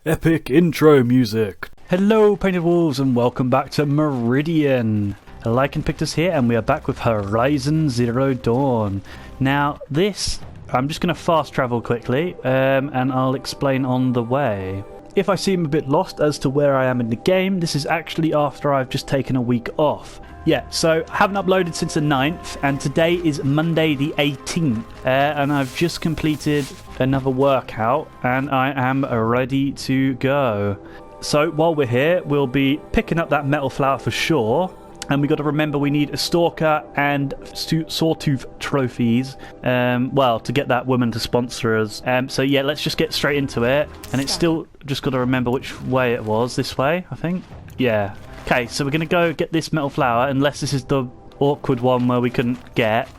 Epic intro music. Hello Painted Wolves and welcome back to Meridian. Lycaon pictus here and we are back with Horizon Zero Dawn. Now this, I'm just going to fast travel quickly and I'll explain on the way. If I seem a bit lost as to where I am in the game, this is actually after I've just taken a week off. Yeah, so I haven't uploaded since the 9th and today is Monday the 18th and I've just completed another workout and I am ready to go. So while we're here, we'll be picking up that metal flower for sure. And we got to remember we need a stalker and sawtooth trophies, well, to get that woman to sponsor us. So yeah, let's just get straight into it. And it's still just got to remember which way it was. This way, I think. Yeah. Okay, so we're going to go get this metal flower, unless this is the awkward one where we couldn't get.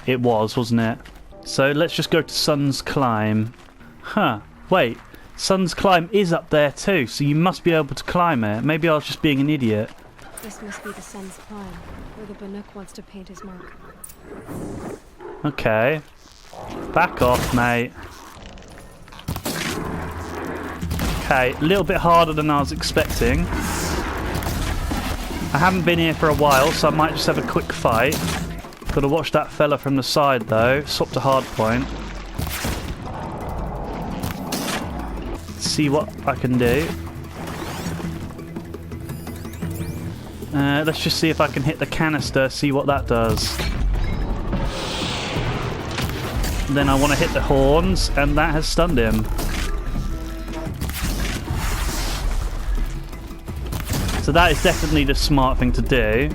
It was, wasn't it? So let's just go to Sun's Climb. Huh. Wait. Sun's Climb is up there too, so you must be able to climb it. Maybe I was just being an idiot. This must be the Sun's Climb, where the Bannock wants to paint his mark. Okay. Back off, mate. Okay, a little bit harder than I was expecting. I haven't been here for a while, so I might just have a quick fight. Got to watch that fella from the side, though. Swap to hard point. See what I can do. Let's just see if I can hit the canister, see what that does. Then I want to hit the horns, and that has stunned him. So that is definitely the smart thing to do.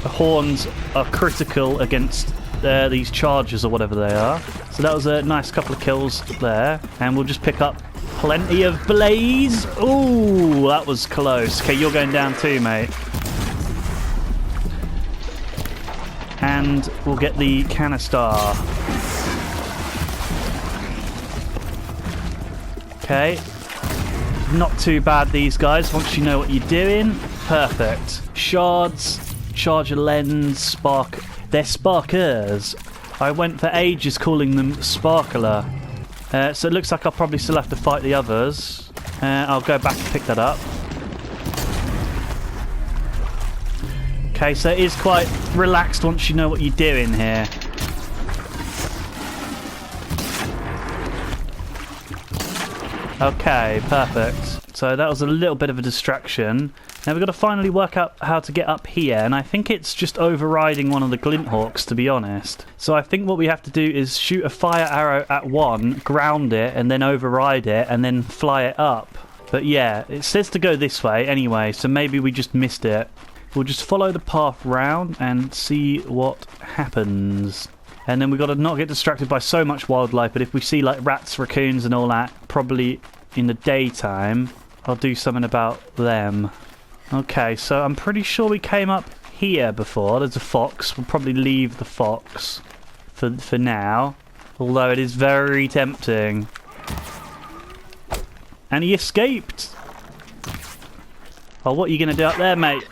The horns are critical against these charges or whatever they are. So that was a nice couple of kills there. And we'll just pick up plenty of blaze. Ooh, that was close. Okay, you're going down too, mate. And we'll get the canister. Okay. Not too bad, these guys, once you know what you're doing. Perfect. Shards, charger lens, spark. They're sparkers. I went for ages calling them sparkler. So it looks like I'll probably still have to fight the others. I'll go back and pick that up. Okay, so it is quite relaxed once you know what you're doing here. Okay, perfect. So that was a little bit of a distraction. Now we've got to finally work out how to get up here, and I think it's just overriding one of the Glintwarks, to be honest. So I think what we have to do is shoot a fire arrow at one, ground it, and then override it, and then fly it up. But yeah, it says to go this way anyway, so maybe we just missed it. We'll just follow the path round and see what happens. And then we've got to not get distracted by so much wildlife, but if we see like rats, raccoons and all that, probably in the daytime, I'll do something about them. Okay, so I'm pretty sure we came up here before. There's a fox. We'll probably leave the fox for now, although it is very tempting. And he escaped! Oh, what are you going to do up there, mate?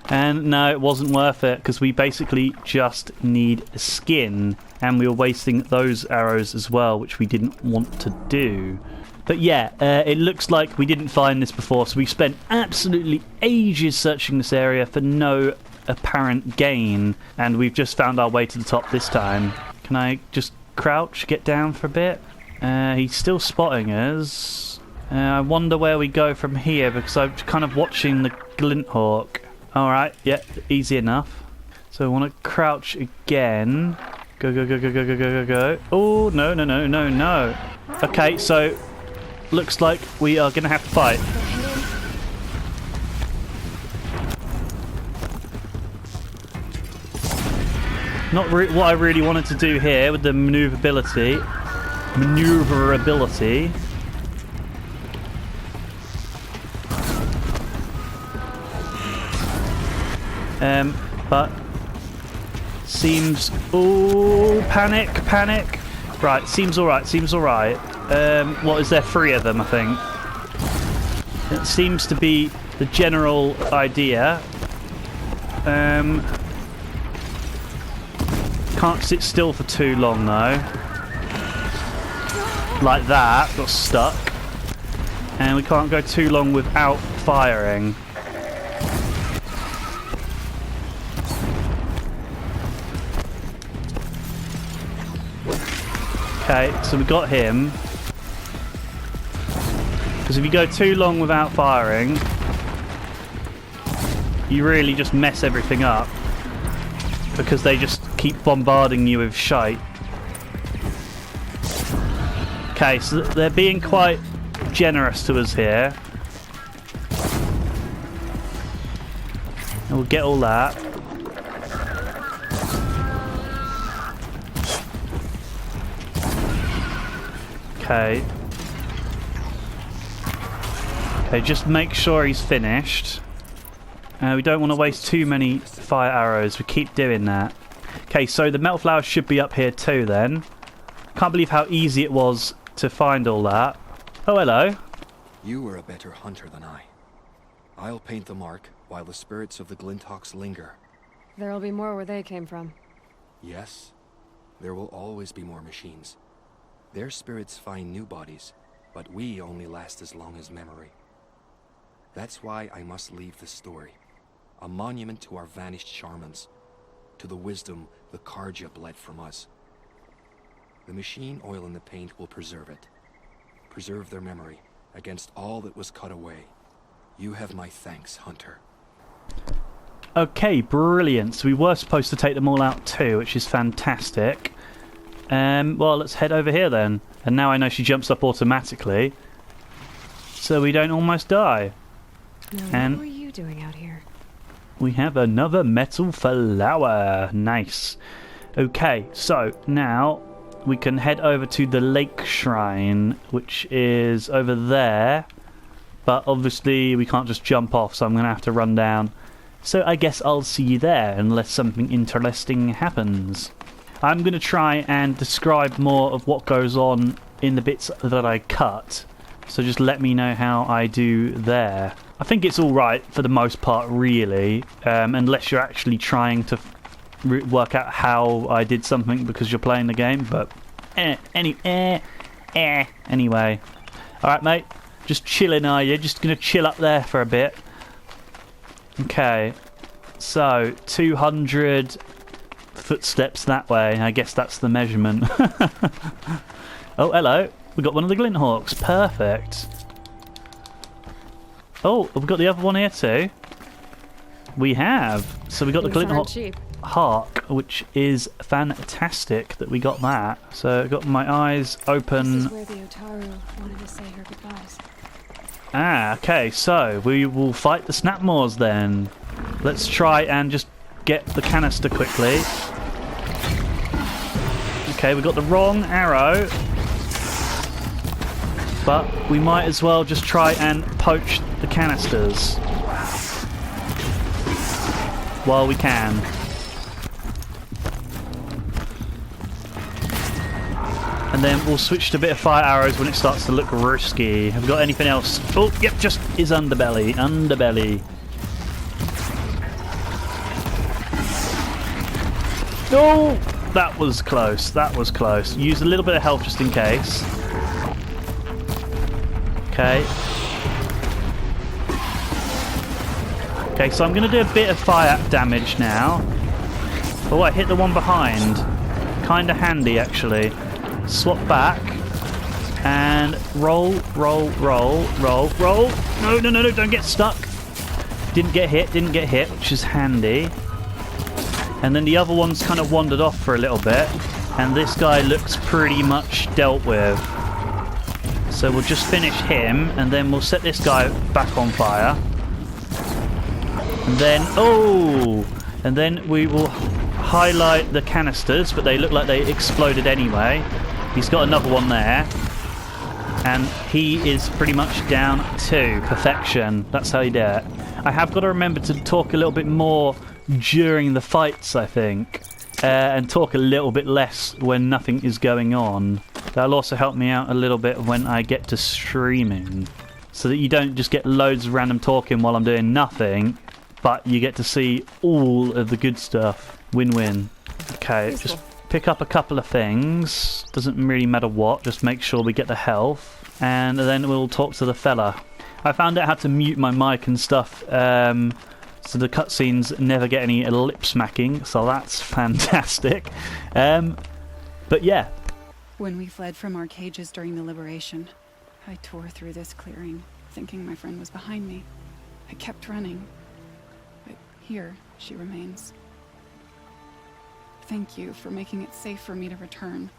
And no, it wasn't worth it, because we basically just need skin. And we were wasting those arrows as well, which we didn't want to do. But yeah, it looks like we didn't find this before, so we spent absolutely ages searching this area for no apparent gain. And we've just found our way to the top this time. Can I just crouch, get down for a bit? He's still spotting us. I wonder where we go from here, because I'm kind of watching the Glinthawk. Alright, yeah, easy enough. So I want to crouch again. Go, go, go, go, go, go, go, go, go. Oh, no, no, no, no, no. Okay, so looks like we are going to have to fight. Not what I really wanted to do here with the maneuverability. But seems... Oh, panic, panic. Right, seems alright, seems alright. What is there? 3 of them, I think. It seems to be the general idea. Can't sit still for too long, though. like that. Got stuck. And we can't go too long without firing. Okay, so we got him. Because if you go too long without firing, you really just mess everything up. Because they just keep bombarding you with shite. Okay, so they're being quite generous to us here. And we'll get all that. Okay. Okay, just make sure he's finished. We don't want to waste too many fire arrows. We keep doing that. Okay, so the metal flowers should be up here too then. Can't believe how easy it was to find all that. Oh, hello. You were a better hunter than I. I'll paint the mark while the spirits of the Glintwarks linger. There'll be more where they came from. Yes, there will always be more machines. Their spirits find new bodies, but we only last as long as memory. That's why I must leave this story. A monument to our vanished shamans, to the wisdom the Karja bled from us. The machine oil in the paint will preserve it. Preserve their memory against all that was cut away. You have my thanks, Hunter. Okay, brilliant. So we were supposed to take them all out too, which is fantastic. Well, let's head over here then. And now I know she jumps up automatically, so we don't almost die. Now, what were you doing out here? We have another metal flower. Nice. Okay, so now we can head over to the lake shrine, which is over there. But obviously we can't just jump off, so I'm going to have to run down. So I guess I'll see you there, unless something interesting happens. I'm going to try and describe more of what goes on in the bits that I cut. So just let me know how I do there. I think it's alright for the most part, really. Unless you're actually trying to work out how I did something because you're playing the game. But anyway. Alright, mate. Just chilling, are you? Just going to chill up there for a bit. Okay. So, 200 footsteps that way. I guess that's the measurement. Oh, hello. We got one of the Glintwarks. Perfect. Oh, have we got the other one here too? We have. So we got the Glintwark Hark, which is fantastic that we got that. So I've got my eyes open. This is where the Otaru wanted to say her goodbyes. Ah, okay. So we will fight the Snapmaws then. Let's try and just get the canister quickly. Okay, we got the wrong arrow. But we might as well just try and poach the canisters while we can. And then we'll switch to a bit of fire arrows when it starts to look risky. Have we got anything else? Oh, yep, just his underbelly. Underbelly. Oh, that was close. That was close. Use a little bit of health just in case. Okay. Okay, so I'm going to do a bit of fire damage now. Oh, I hit the one behind. Kind of handy, actually. Swap back. And roll, roll, roll, roll, roll. No, no, no, no, don't get stuck. Didn't get hit, which is handy. And then the other one's kind of wandered off for a little bit. And this guy looks pretty much dealt with. So we'll just finish him, and then we'll set this guy back on fire. And then, oh! And then we will highlight the canisters, but they look like they exploded anyway. He's got another one there. And he is pretty much down to perfection. That's how you do it. I have got to remember to talk a little bit more during the fights, I think. And talk a little bit less when nothing is going on. That'll also help me out a little bit when I get to streaming. So that you don't just get loads of random talking while I'm doing nothing, but you get to see all of the good stuff. Win-win. Okay, just pick up a couple of things. Doesn't really matter what, just make sure we get the health. And then we'll talk to the fella. I found out how to mute my mic and stuff, so the cutscenes never get any lip smacking, so that's fantastic. But yeah. When we fled from our cages during the liberation, I tore through this clearing, thinking my friend was behind me. I kept running, but here she remains. Thank you for making it safe for me to return.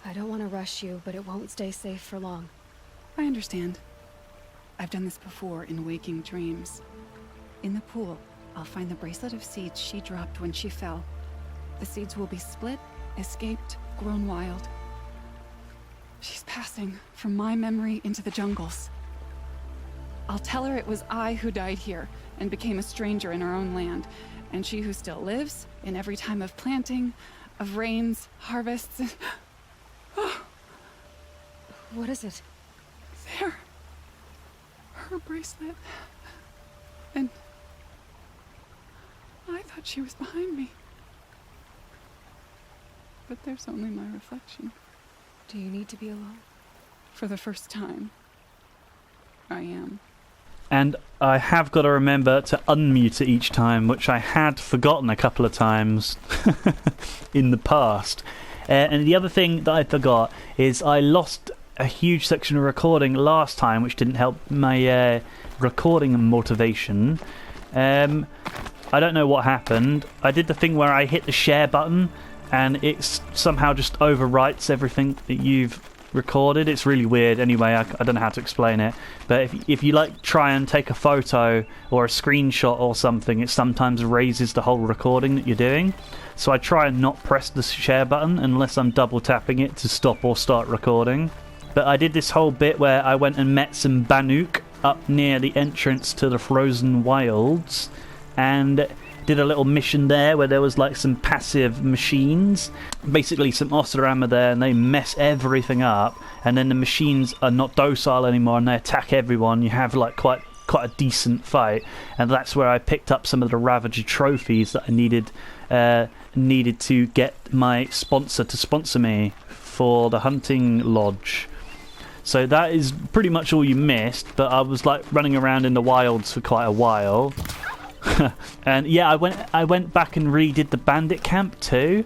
I don't want to rush you, but it won't stay safe for long. I understand. I've done this before in waking dreams. In the pool, I'll find the bracelet of seeds she dropped when she fell. The seeds will be split, escaped, grown wild. She's passing from my memory into the jungles. I'll tell her it was I who died here and became a stranger in our own land, and she who still lives in every time of planting, of rains, harvests, and... What is it? There. Her bracelet. And... I thought she was behind me. But there's only my reflection. Do you need to be alone? For the first time, I am. And I have got to remember to unmute it each time, which I had forgotten a couple of times in the past. And the other thing that I forgot is I lost a huge section of recording last time, which didn't help my recording motivation. I don't know what happened. I did the thing where I hit the share button and it somehow just overwrites everything that you've recorded. It's really weird. Anyway, I don't know how to explain it, but if you like try and take a photo or a screenshot or something, it sometimes erases the whole recording that you're doing. So I try and not press the share button unless I'm double tapping it to stop or start recording. But I did this whole bit where I went and met some Banuk up near the entrance to the frozen wilds and did a little mission there where there was like some passive machines, basically some Osorama there, and they mess everything up, and then the machines are not docile anymore and they attack everyone. You have like quite a decent fight, and that's where I picked up some of the Ravager trophies that I needed to get my sponsor to sponsor me for the hunting lodge. So that is pretty much all you missed, but I was like running around in the wilds for quite a while. And yeah, I went back and redid the bandit camp too,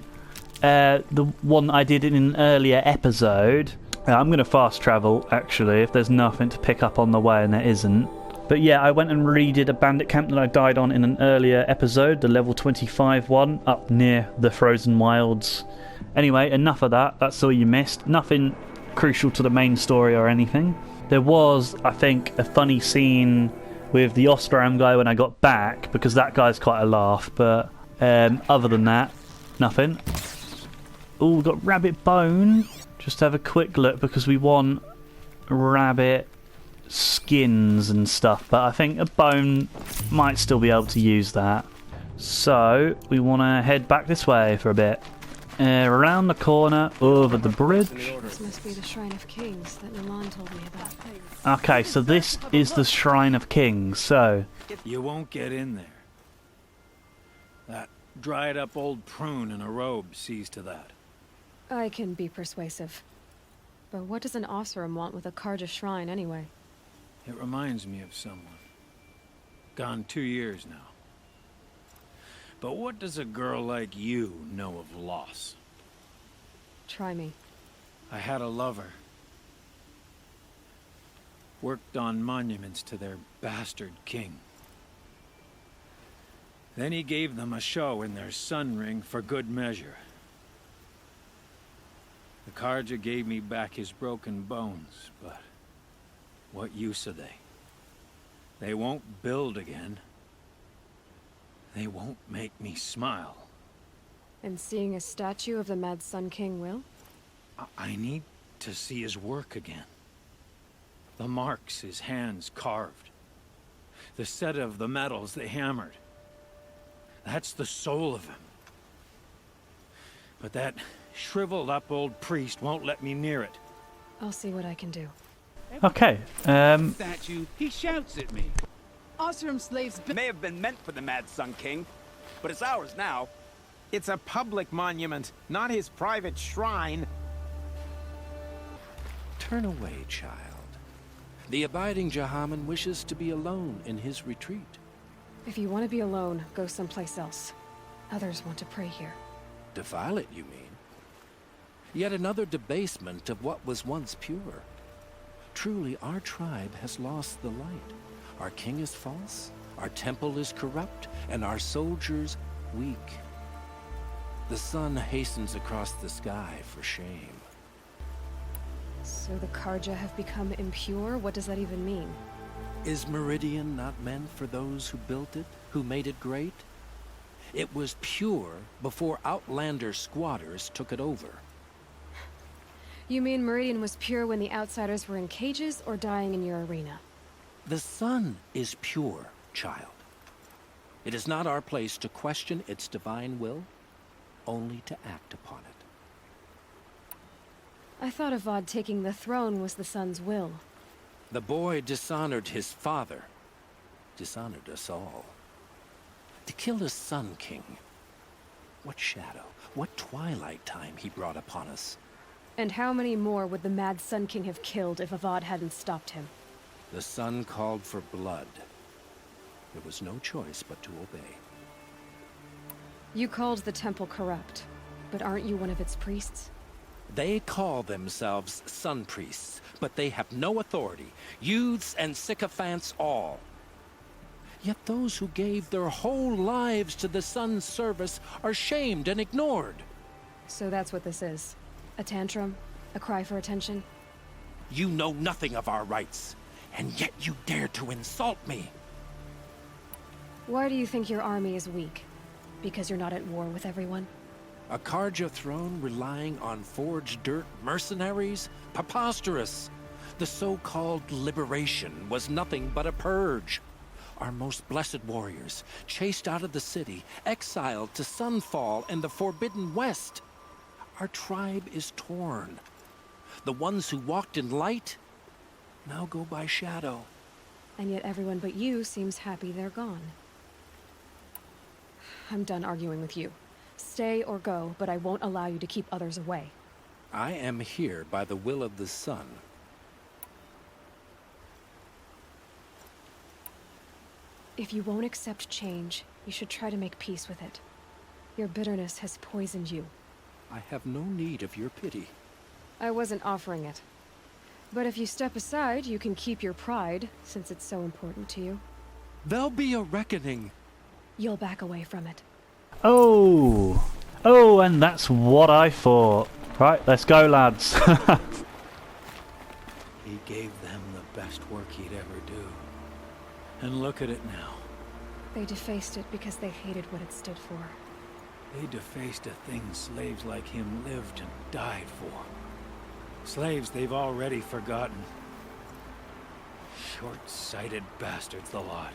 the one I did in an earlier episode. I'm going to fast travel actually if there's nothing to pick up on the way, and there isn't. But yeah, I went and redid a bandit camp that I died on in an earlier episode, the level 25 one up near the frozen wilds. Anyway, enough of that. That's all you missed. Nothing crucial to the main story or anything. There was, I think, a funny scene with the Ostram guy when I got back, because that guy's quite a laugh, but other than that, nothing. Oh, we've got rabbit bone. Just have a quick look, because we want rabbit skins and stuff, but I think a bone might still be able to use that. So, we want to head back this way for a bit. Around the corner, over the bridge. This must be the Shrine of Kings that Milan told me about. Okay, so this is the Shrine of Kings, so... You won't get in there. That dried-up old prune in a robe sees to that. I can be persuasive. But what does an Oseram want with a Karja shrine anyway? It reminds me of someone. Gone 2 years now. But what does a girl like you know of loss? Try me. I had a lover. Worked on monuments to their bastard king. Then he gave them a show in their sun ring for good measure. The Karja gave me back his broken bones, but what use are they? They won't build again. They won't make me smile. And seeing a statue of the Mad Sun King will? I need to see his work again. The marks his hands carved. The set of the metals they hammered. That's the soul of him. But that shriveled up old priest won't let me near it. I'll see what I can do. Okay, Statue, he shouts at me. Oseram slaves May have been meant for the Mad Sun King, but it's ours now. It's a public monument, not his private shrine. Turn away, child. The abiding Jahaman wishes to be alone in his retreat. If you want to be alone, go someplace else. Others want to pray here. Defile it, you mean? Yet another debasement of what was once pure. Truly, our tribe has lost the light. Our king is false, our temple is corrupt, and our soldiers weak. The sun hastens across the sky for shame. So the Karja have become impure? What does that even mean? Is Meridian not meant for those who built it, who made it great? It was pure before outlander squatters took it over. You mean Meridian was pure when the outsiders were in cages or dying in your arena? The sun is pure, child. It is not our place to question its divine will, only to act upon it. I thought Avad taking the throne was the sun's will. The boy dishonored his father, dishonored us all. To kill the Sun King, what shadow, what twilight time he brought upon us. And how many more would the mad Sun King have killed if Avad hadn't stopped him? The sun called for blood. There was no choice but to obey. You called the temple corrupt, but aren't you one of its priests? They call themselves sun priests, but they have no authority. Youths and sycophants all. Yet those who gave their whole lives to the sun's service are shamed and ignored. So that's what this is. A tantrum? A cry for attention? You know nothing of our rights, and yet you dare to insult me. Why do you think your army is weak? Because you're not at war with everyone? A Karja throne relying on forged dirt mercenaries? Preposterous! The so-called liberation was nothing but a purge. Our most blessed warriors, chased out of the city, exiled to Sunfall and the Forbidden West. Our tribe is torn. The ones who walked in light now go by shadow. And yet everyone but you seems happy they're gone. I'm done arguing with you. Stay or go, but I won't allow you to keep others away. I am here by the will of the sun. If you won't accept change, you should try to make peace with it. Your bitterness has poisoned you. I have no need of your pity. I wasn't offering it. But if you step aside, you can keep your pride, since it's so important to you. There'll be a reckoning. You'll back away from it. Oh! Oh, and that's what I thought. Right, let's go, lads. He gave them the best work he'd ever do. And look at it now. They defaced it because they hated what it stood for. They defaced a thing slaves like him lived and died for. Slaves they've already forgotten. Short-sighted bastards, the lot.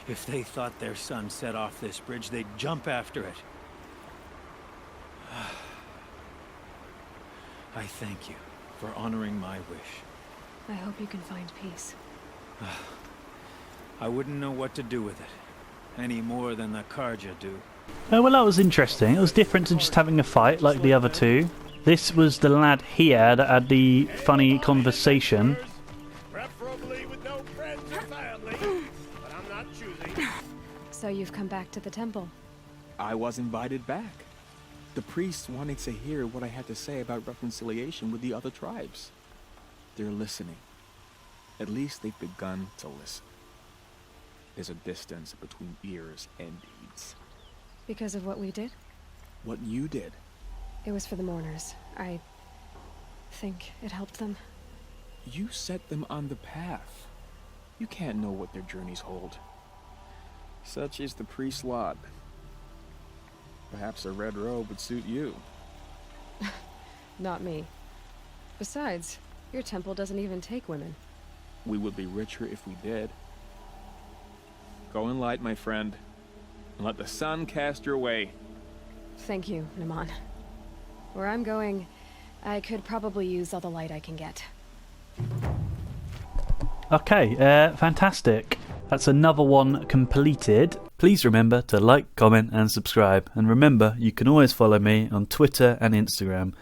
If they thought their son set off this bridge, they'd jump after it. I thank you for honoring my wish. I hope you can find peace. I wouldn't know what to do with it, any more than the Karja do. Oh, well, that was interesting. It was different to just having a fight like the other two. This was the lad here that had the funny conversation. Preferably with no friends or family, but I'm not choosing. So you've come back to the temple. I was invited back. The priests wanted to hear what I had to say about reconciliation with the other tribes. They're listening. At least they've begun to listen. There's a distance between ears and deeds. Because of what we did? What you did. It was for the mourners. I think it helped them. You set them on the path. You can't know what their journeys hold. Such is the priest's lot. Perhaps a red robe would suit you. Not me. Besides, your temple doesn't even take women. We would be richer if we did. Go in light, my friend, and let the sun cast your way. Thank you, Naman. Where I'm going, I could probably use all the light I can get. Okay, fantastic. That's another one completed. Please remember to like, comment and subscribe, and remember you can always follow me on Twitter and Instagram.